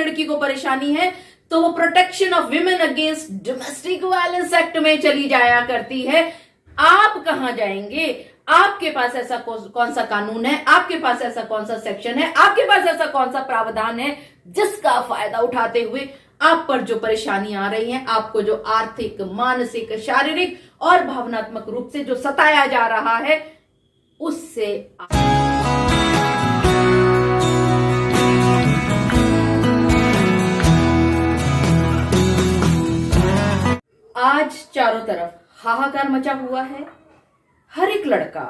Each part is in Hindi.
लड़की को परेशानी है तो वो protection of women against domestic violence act में चली जाया करती है। आप कहां जाएंगे? आपके पास ऐसा कौन सा कानून है, आपके पास ऐसा कौन सा सेक्शन है, आपके पास ऐसा कौन सा प्रावधान है जिसका फायदा उठाते हुए आप पर जो परेशानी आ रही है, आपको जो आर्थिक, मानसिक, शारीरिक और भावनात्मक रूप से जो सताया जा रहा है, उससे आज चारों तरफ हाहाकार मचा हुआ है। हर एक लड़का,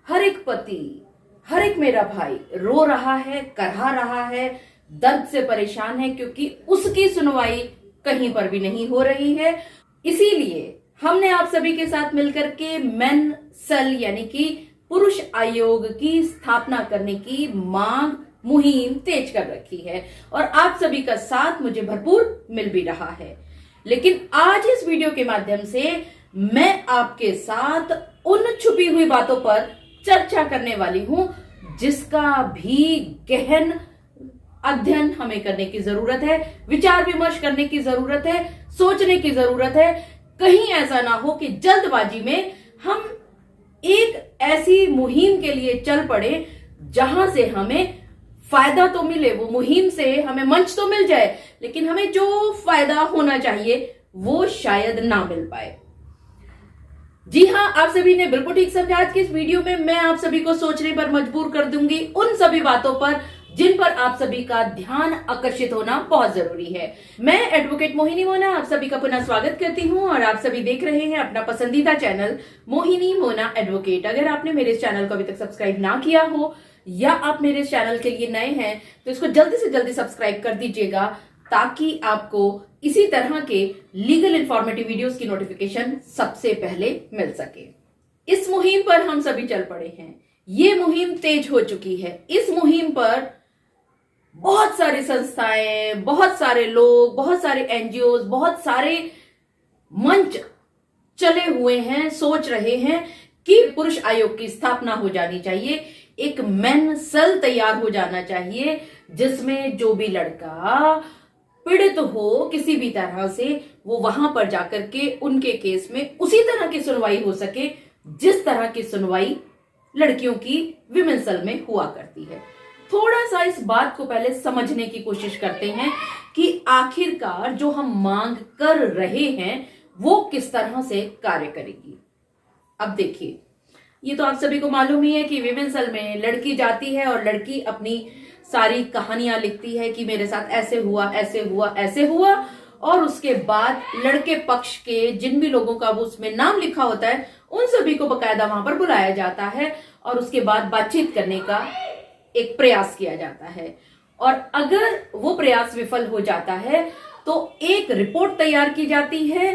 हर एक पति, हर एक मेरा भाई रो रहा है, करहा रहा है, दर्द से परेशान है, क्योंकि उसकी सुनवाई कहीं पर भी नहीं हो रही है। इसीलिए हमने आप सभी के साथ मिलकर के मेन सेल यानी कि पुरुष आयोग की स्थापना करने की मांग, मुहिम तेज कर रखी है और आप सभी का साथ मुझे भरपूर मिल भी रहा है। लेकिन आज इस वीडियो के माध्यम से मैं आपके साथ उन छुपी हुई बातों पर चर्चा करने वाली हूं जिसका भी गहन अध्ययन हमें करने की जरूरत है, विचार विमर्श करने की जरूरत है, सोचने की जरूरत है। कहीं ऐसा ना हो कि जल्दबाजी में हम एक ऐसी मुहिम के लिए चल पड़े जहां से हमें फायदा तो मिले, वो मुहिम से हमें मंच तो मिल जाए, लेकिन हमें जो फायदा होना चाहिए वो शायद ना मिल पाए। जी हां, आप सभी ने बिल्कुल ठीक समझा। आज की इस वीडियो में मैं आप सभी को सोचने पर मजबूर कर दूंगी उन सभी बातों पर जिन पर आप सभी का ध्यान आकर्षित होना बहुत जरूरी है। मैं एडवोकेट मोहिनी मोना आप सभी का पुनः स्वागत करती हूं और आप सभी देख रहे हैं अपना पसंदीदा चैनल मोहिनी मोना एडवोकेट। अगर आपने मेरे इस चैनल को अभी तक सब्सक्राइब ना किया हो या आप मेरे इस चैनल के लिए नए हैं तो इसको जल्दी से जल्दी सब्सक्राइब कर दीजिएगा ताकि आपको इसी तरह के लीगल इंफॉर्मेटिव वीडियोस की नोटिफिकेशन सबसे पहले मिल सके। इस मुहिम पर हम सभी चल पड़े हैं। ये मुहिम तेज हो चुकी है। इस मुहिम पर बहुत सारी संस्थाएं, बहुत सारे लोग, बहुत सारे एनजीओ, बहुत सारे मंच चले हुए हैं, सोच रहे हैं कि पुरुष आयोग की स्थापना हो जानी चाहिए, एक मेन सेल तैयार हो जाना चाहिए जिसमें जो भी लड़का पीड़ित हो किसी भी तरह से वो वहां पर जाकर के उनके केस में उसी तरह की सुनवाई हो सके जिस तरह की सुनवाई लड़कियों की विमेन सेल में हुआ करती है। थोड़ा सा इस बात को पहले समझने की कोशिश करते हैं कि आखिरकार जो हम मांग कर रहे हैं वो किस तरह से कार्य करेगी। अब देखिए, ये तो आप सभी को मालूम ही है कि विमेन सेल में लड़की जाती है और लड़की अपनी सारी कहानियां लिखती है कि मेरे साथ ऐसे हुआ, ऐसे हुआ, ऐसे हुआ, और उसके बाद लड़के पक्ष के जिन भी लोगों का वो उसमें नाम लिखा होता है उन सभी को बकायदा वहां पर बुलाया जाता है और उसके बाद बातचीत करने का एक प्रयास किया जाता है। और अगर वो प्रयास विफल हो जाता है तो एक रिपोर्ट तैयार की जाती है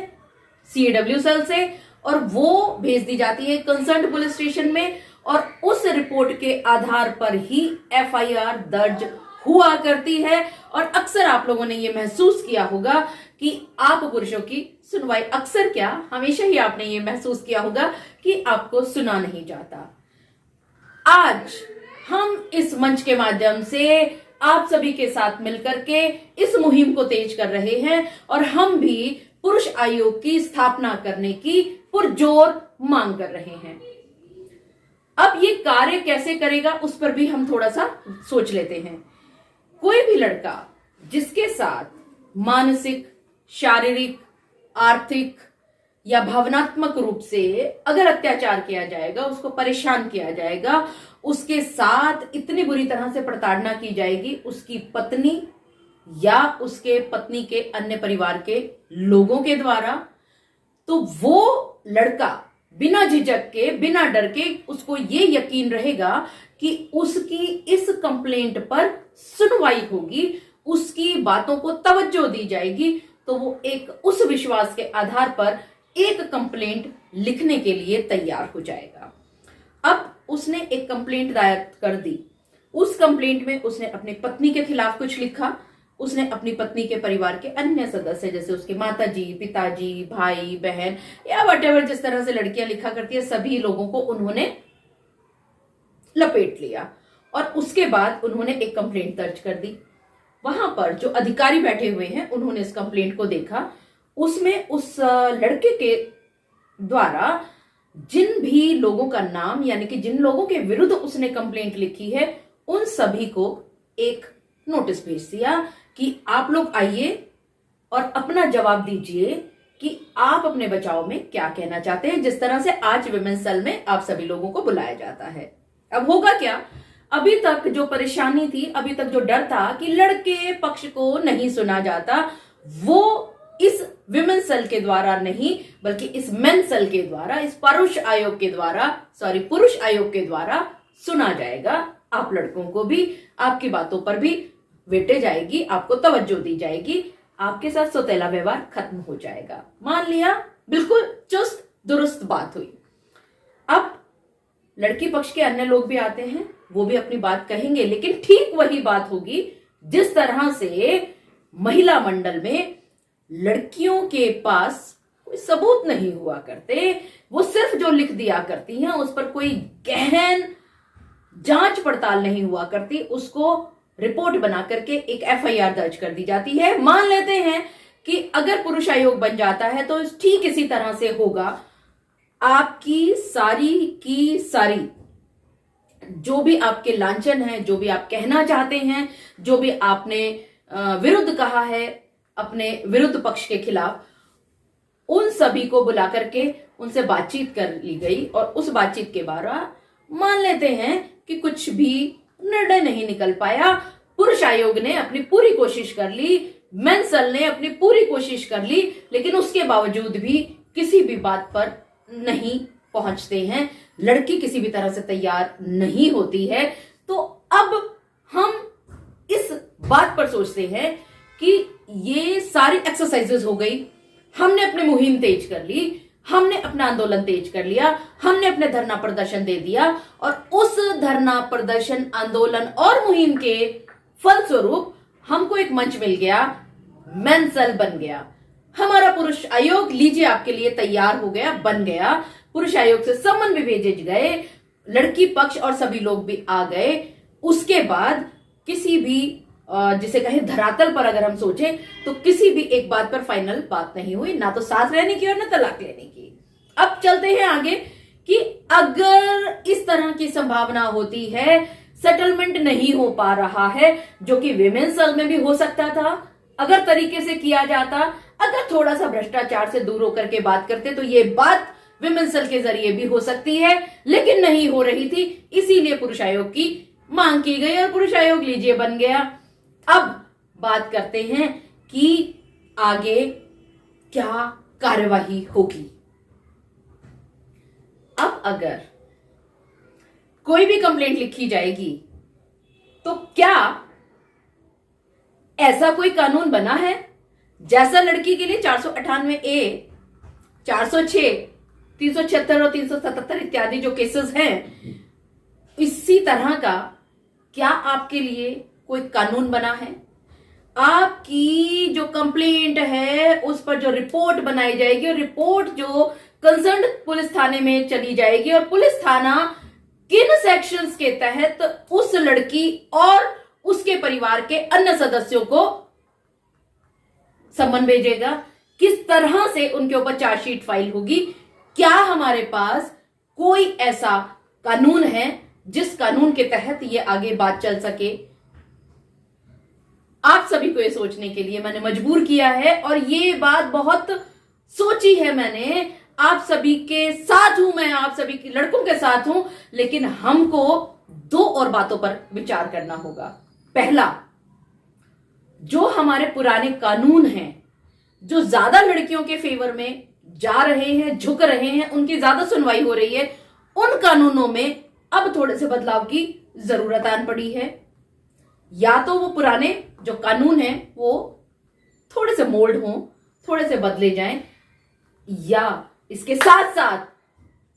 CAW सेल से और वो भेज दी जाती है कंसर्न पुलिस स्टेशन में और उस रिपोर्ट के आधार पर ही FIR दर्ज हुआ करती है। और अक्सर आप लोगों ने ये महसूस किया होगा कि आप पुरुषों की सुनवाई, अक्सर क्या हमेशा ही आपने ये महसूस किया होगा कि आपको सुना नहीं जाता। आज हम इस मंच के माध्यम से आप सभी के साथ मिलकर के इस मुहिम को तेज कर रहे हैं और हम भी पुरुष आयोग की स्थापना करने की पुरजोर मांग कर रहे हैं। अब ये कार्य कैसे करेगा उस पर भी हम थोड़ा सा सोच लेते हैं। कोई भी लड़का जिसके साथ मानसिक, शारीरिक, आर्थिक या भावनात्मक रूप से अगर अत्याचार किया जाएगा, उसको परेशान किया जाएगा, उसके साथ इतनी बुरी तरह से प्रताड़ना की जाएगी उसकी पत्नी या उसके पत्नी के अन्य परिवार के लोगों के द्वारा, तो वो लड़का बिना झिझक के, बिना डर के उसको ये यकीन रहेगा कि उसकी इस कंप्लेंट पर सुनवाई होगी, उसकी बातों को तवज्जो दी जाएगी, तो वो एक उस विश्वास के आधार पर एक कंप्लेंट लिखने के लिए तैयार हो जाएगा। अब उसने एक कंप्लेंट दायर कर दी। उस कंप्लेंट में उसने अपनी पत्नी के खिलाफ कुछ लिखा, उसने अपनी पत्नी के परिवार के अन्य सदस्य जैसे उसके माताजी, पिताजी, भाई, बहन या वटेवर जिस तरह से लड़कियां लिखा करती है सभी लोगों को उन्होंने लपेट लिया और उसके बाद उन्होंने एक कंप्लेंट दर्ज कर दी। वहां पर जो अधिकारी बैठे हुए हैं उन्होंने इस कंप्लेंट को देखा। उसमें उस लड़के के द्वारा जिन भी लोगों का नाम, यानी कि जिन लोगों के विरुद्ध उसने कंप्लेंट लिखी है, उन सभी को एक नोटिस भेज दिया कि आप लोग आइए और अपना जवाब दीजिए कि आप अपने बचाव में क्या कहना चाहते हैं। जिस तरह से आज विमेंस सेल में आप सभी लोगों को बुलाया जाता है। अब होगा क्या, अभी तक जो परेशानी थी, अभी तक जो डर था कि लड़के पक्ष को नहीं सुना जाता, वो इस विमेंस सेल के द्वारा नहीं बल्कि इस मेन सेल के द्वारा, इस पुरुष आयोग के द्वारा सुना जाएगा। आप लड़कों को भी आपकी बातों पर भी वेटे जाएगी, आपको तवज्जो दी जाएगी, आपके साथ सौतेला व्यवहार खत्म हो जाएगा। मान लिया, बिल्कुल चुस्त दुरुस्त बात हुई। अब लड़की पक्ष के अन्य लोग भी आते हैं, वो भी अपनी बात कहेंगे, लेकिन ठीक वही बात होगी जिस तरह से महिला मंडल में लड़कियों के पास कोई सबूत नहीं हुआ करते, वो सिर्फ जो लिख दिया करती हैं उस पर कोई गहन जांच पड़ताल नहीं हुआ करती, उसको रिपोर्ट बना करके एक एफआईआर दर्ज कर दी जाती है। मान लेते हैं कि अगर पुरुष आयोग बन जाता है तो ठीक इसी तरह से होगा। आपकी सारी की सारी जो भी आपके लांछन है, जो भी आप कहना चाहते हैं, जो भी आपने विरुद्ध कहा है अपने विरुद्ध पक्ष के खिलाफ, उन सभी को बुला करके उनसे बातचीत कर ली गई और उस बातचीत के बारे मान लेते हैं कि कुछ भी निर्णय नहीं निकल पाया। पुरुष आयोग ने अपनी पूरी कोशिश कर ली, मेन सेल ने अपनी पूरी कोशिश कर ली, लेकिन उसके बावजूद भी किसी भी बात पर नहीं पहुंचते हैं। लड़की किसी भी तरह से तैयार नहीं होती है। तो अब हम इस बात पर सोचते हैं कि ये सारी एक्सरसाइजेस हो गई, हमने अपनी मुहिम तेज कर ली, हमने अपना आंदोलन तेज कर लिया, हमने अपने धरना प्रदर्शन दे दिया और उस धरना प्रदर्शन, आंदोलन और मुहिम के फलस्वरूप हमको एक मंच मिल गया, मेन सेल बन गया। हमारा पुरुष आयोग लीजिए आपके लिए तैयार हो गया, बन गया। पुरुष आयोग से सम्मन भी भेजे गए, लड़की पक्ष और सभी लोग भी आ गए। उसके बाद किसी भी जिसे कहें धरातल पर अगर हम सोचें तो किसी भी एक बात पर फाइनल बात नहीं हुई, ना तो साथ रहने की और ना तलाक लेने की। अब चलते हैं आगे कि अगर इस तरह की संभावना होती है, सेटलमेंट नहीं हो पा रहा है, जो कि विमेंस सेल में भी हो सकता था अगर तरीके से किया जाता, अगर थोड़ा सा भ्रष्टाचार से दूर होकर के बात करते तो ये बात विमेंस सेल के जरिए भी हो सकती है, लेकिन नहीं हो रही थी। इसीलिए पुरुष आयोग की मांग की गई और पुरुष आयोग लीजिए बन गया। अब बात करते हैं कि आगे क्या कार्यवाही होगी। अब अगर कोई भी कंप्लेंट लिखी जाएगी तो क्या ऐसा कोई कानून बना है जैसा लड़की के लिए 498A, 406, 376 और 377 इत्यादि जो केसेस हैं, इसी तरह का क्या आपके लिए कोई कानून बना है? आपकी जो कंप्लेंट है उस पर जो रिपोर्ट बनाई जाएगी और रिपोर्ट जो कंसर्न पुलिस थाने में चली जाएगी और पुलिस थाना किन सेक्शंस के तहत उस लड़की और उसके परिवार के अन्य सदस्यों को सम्मन भेजेगा, किस तरह से उनके ऊपर चार्जशीट फाइल होगी, क्या हमारे पास कोई ऐसा कानून है जिस कानून के तहत ये आगे बात चल सके? आप सभी को ये सोचने के लिए मैंने मजबूर किया है और ये बात बहुत सोची है मैंने। आप सभी के साथ हूं, मैं आप सभी के लड़कों के साथ हूं, लेकिन हमको दो और बातों पर विचार करना होगा। पहला, जो हमारे पुराने कानून हैं जो ज्यादा लड़कियों के फेवर में जा रहे हैं, झुक रहे हैं, उनकी ज्यादा सुनवाई हो रही है, उन कानूनों में अब थोड़े से बदलाव की जरूरत आन पड़ी है। या तो वो पुराने जो कानून हैं वो थोड़े से मोल्ड हों, थोड़े से बदले जाएं, या इसके साथ साथ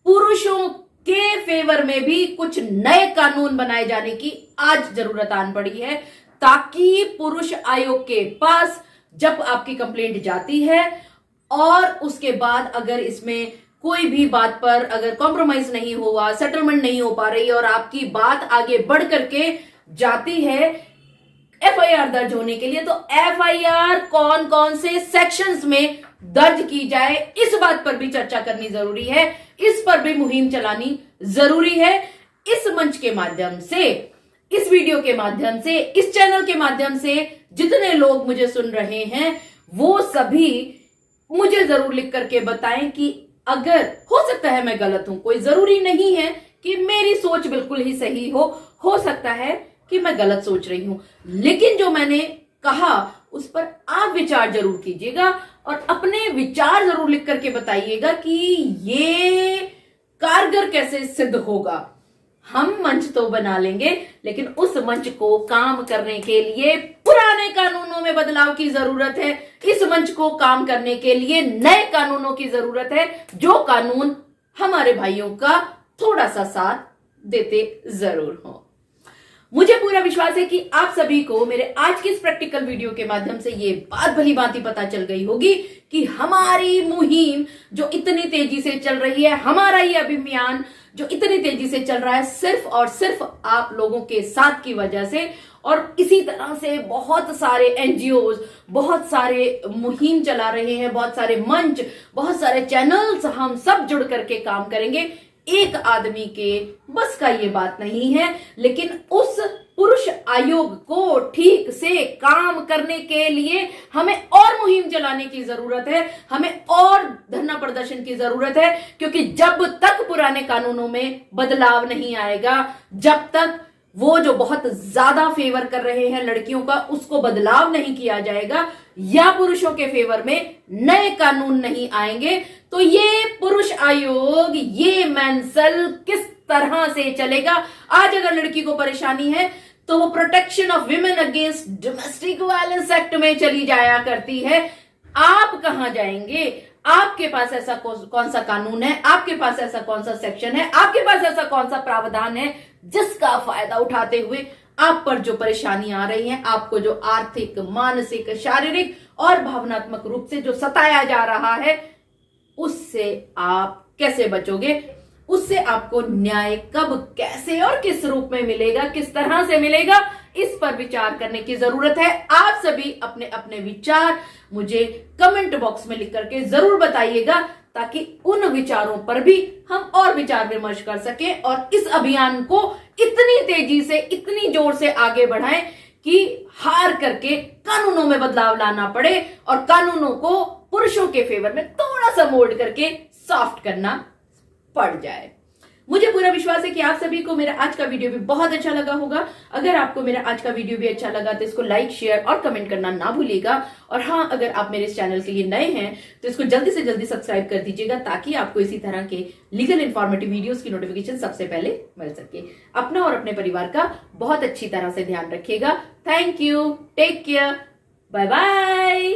पुरुषों के फेवर में भी कुछ नए कानून बनाए जाने की आज जरूरत आन पड़ी है, ताकि पुरुष आयोग के पास जब आपकी कंप्लेंट जाती है और उसके बाद अगर इसमें कोई भी बात पर अगर कॉम्प्रोमाइज नहीं हुआ, सेटलमेंट नहीं हो पा रही और आपकी बात आगे बढ़ करके जाती है, एफआईआर दर्ज होने के लिए, तो एफआईआर कौन कौन से सेक्शंस में दर्ज की जाए, इस बात पर भी चर्चा करनी जरूरी है, इस पर भी मुहिम चलानी जरूरी है। इस मंच के माध्यम से, इस वीडियो के माध्यम से, इस चैनल के माध्यम से जितने लोग मुझे सुन रहे हैं वो सभी मुझे जरूर लिख करके बताएं कि अगर हो सकता है मैं गलत हूं, कोई जरूरी नहीं है कि मेरी सोच बिल्कुल ही सही हो सकता है कि मैं गलत सोच रही हूं, लेकिन जो मैंने कहा उस पर आप विचार जरूर कीजिएगा और अपने विचार जरूर लिख करके बताइएगा कि ये कारगर कैसे सिद्ध होगा। हम मंच तो बना लेंगे, लेकिन उस मंच को काम करने के लिए पुराने कानूनों में बदलाव की जरूरत है। इस मंच को काम करने के लिए नए कानूनों की जरूरत है, जो कानून हमारे भाइयों का थोड़ा सा साथ देते जरूर हो। मुझे पूरा विश्वास है कि आप सभी को मेरे आज की इस प्रैक्टिकल वीडियो के माध्यम से ये बात भली भांति पता चल गई होगी कि हमारी मुहिम जो इतनी तेजी से चल रही है, हमारा ये अभियान जो इतनी तेजी से चल रहा है, सिर्फ और सिर्फ आप लोगों के साथ की वजह से। और इसी तरह से बहुत सारे एनजीओज, बहुत सारे मुहिम चला रहे हैं, बहुत सारे मंच, बहुत सारे चैनल्स, हम सब जुड़ करके काम करेंगे। एक आदमी के बस का ये बात नहीं है, लेकिन उस पुरुष आयोग को ठीक से काम करने के लिए हमें और मुहिम चलाने की जरूरत है, हमें और धरना प्रदर्शन की जरूरत है, क्योंकि जब तक पुराने कानूनों में बदलाव नहीं आएगा, जब तक वो जो बहुत ज्यादा फेवर कर रहे हैं लड़कियों का, उसको बदलाव नहीं किया जाएगा या पुरुषों के फेवर में नए कानून नहीं आएंगे, तो ये पुरुष आयोग, ये मेंसल किस तरह से चलेगा। आज अगर लड़की को परेशानी है तो वो protection of women against domestic violence act में चली जाया करती है। आप कहां जाएंगे? आपके पास ऐसा कौन सा कानून है, आपके पास ऐसा कौन सा सेक्शन है, आपके पास ऐसा कौन सा प्रावधान है जिसका फायदा उठाते हुए आप पर जो परेशानी आ रही है, आपको जो आर्थिक, मानसिक, शारीरिक और भावनात्मक रूप से जो सताया जा रहा है, उससे आप कैसे बचोगे? उससे आपको न्याय कब, कैसे और किस रूप में मिलेगा, किस तरह से मिलेगा, इस पर विचार करने की जरूरत है। आप सभी अपने अपने विचार मुझे कमेंट बॉक्स में लिख करके जरूर बताइएगा, ताकि उन विचारों पर भी हम और विचार विमर्श कर सकें और इस अभियान को इतनी तेजी से, इतनी जोर से आगे बढ़ाएं कि हार करके कानूनों में बदलाव लाना पड़े और कानूनों को पुरुषों के फेवर में थोड़ा सा मोल्ड करके सॉफ्ट करना पड़ जाए। मुझे पूरा विश्वास है कि आप सभी को मेरा आज का वीडियो भी बहुत अच्छा लगा होगा। अगर आपको मेरा आज का वीडियो भी अच्छा लगा तो इसको लाइक, शेयर और कमेंट करना ना भूलिएगा। और हाँ, अगर आप मेरे इस चैनल के लिए नए हैं तो इसको जल्दी से जल्दी सब्सक्राइब कर दीजिएगा, ताकि आपको इसी तरह के लीगल इन्फॉर्मेटिव वीडियोस की नोटिफिकेशन सबसे पहले मिल सके। अपना और अपने परिवार का बहुत अच्छी तरह से ध्यान रखिएगा। Thank you, take care, bye bye.